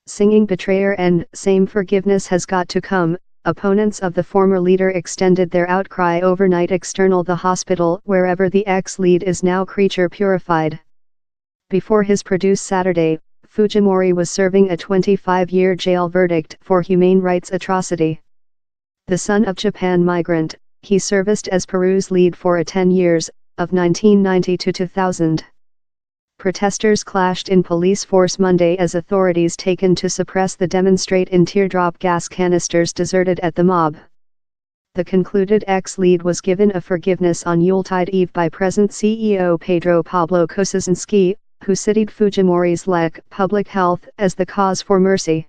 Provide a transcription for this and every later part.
singing betrayer and same forgiveness has got to come. Opponents of the former leader extended their outcry overnight. External the hospital wherever the ex-lead is now creature purified. Before his produce Saturday, Fujimori was serving a 25-year jail verdict for humane rights atrocity. The son of Japan migrant, he served as Peru's lead for 10 years, of 1990 to 2000. Protesters clashed in police force Monday as authorities taken to suppress the demonstrate in teardrop gas canisters deserted at the mob. The concluded ex-lead was given a forgiveness on Yuletide Eve by present CEO Pedro Pablo Kuczynski, who cited Fujimori's lack public health as the cause for mercy.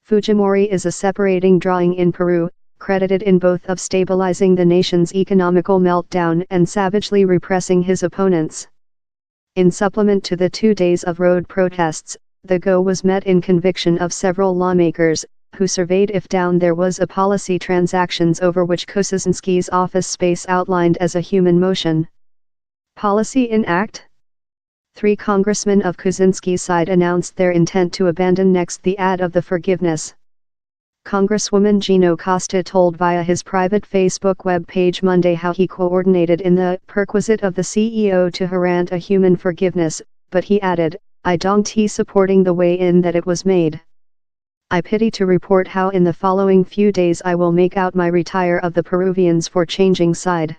Fujimori is a separating drawing in Peru, credited in both of stabilizing the nation's economical meltdown and savagely repressing his opponents. In supplement to the 2 days of road protests, the go was met in conviction of several lawmakers, who surveyed if down there was a policy transactions over which Kuczynski's office space outlined as a human motion. Policy in act? 3 congressmen of Kuczynski's side announced their intent to abandon next the ad of the forgiveness. Congresswoman Gino Costa told via his private Facebook web page Monday how he coordinated in the perquisite of the CEO to grant a human forgiveness, but he added, "I don't supporting the way in that it was made. I pity to report how in the following few days I will make out my retire of the Peruvians for changing side."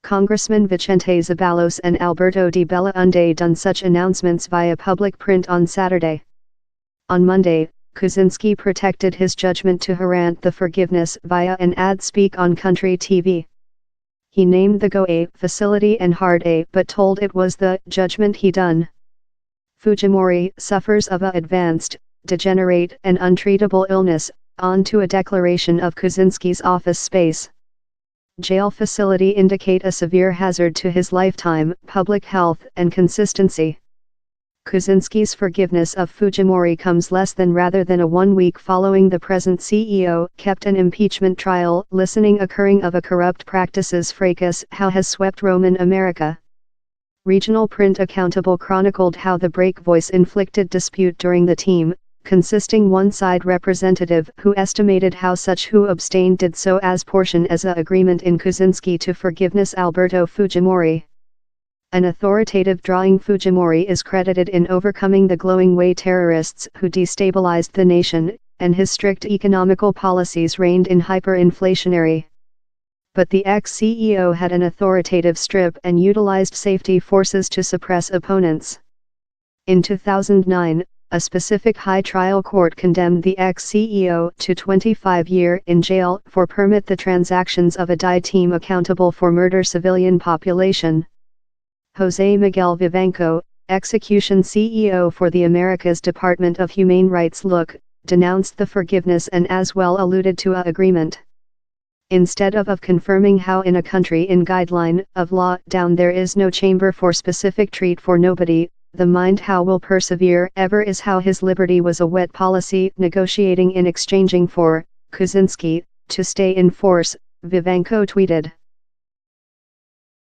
Congressman Vicente Zabalos and Alberto de Bella Unde done such announcements via public print on Saturday. On Monday, Kuczynski protected his judgment to grant the forgiveness via an ad speak on country TV. He named the go a facility and hard a but told it was the judgment he done. Fujimori suffers of a advanced, degenerate and untreatable illness, on to a declaration of Kuczynski's office space. Jail facility indicate a severe hazard to his lifetime, public health and consistency. Kuczynski's forgiveness of Fujimori comes less than rather than a 1 week following the present CEO kept an impeachment trial listening occurring of a corrupt practices fracas how has swept Roman America. Regional print accountable chronicled how the break voice inflicted dispute during the team, consisting one side representative who estimated how such who abstained did so as portion as a agreement in Kuczynski to forgiveness Alberto Fujimori. An authoritative drawing Fujimori is credited in overcoming the glowing way terrorists who destabilized the nation, and his strict economical policies reigned in hyperinflationary. But the ex-CEO had an authoritative strip and utilized safety forces to suppress opponents. In 2009, a specific high trial court condemned the ex-CEO to 25 years in jail for permit the transactions of a DI team accountable for murder civilian population. Jose Miguel Vivanco, execution CEO for the Americas Department of Humane Rights denounced the forgiveness and as well alluded to a agreement. Instead of confirming how in a country in guideline of law down there is no chamber for specific treat for nobody, the mind how will persevere ever is how his liberty was a wet policy negotiating in exchanging for, Kuczynski, to stay in force, Vivanco tweeted.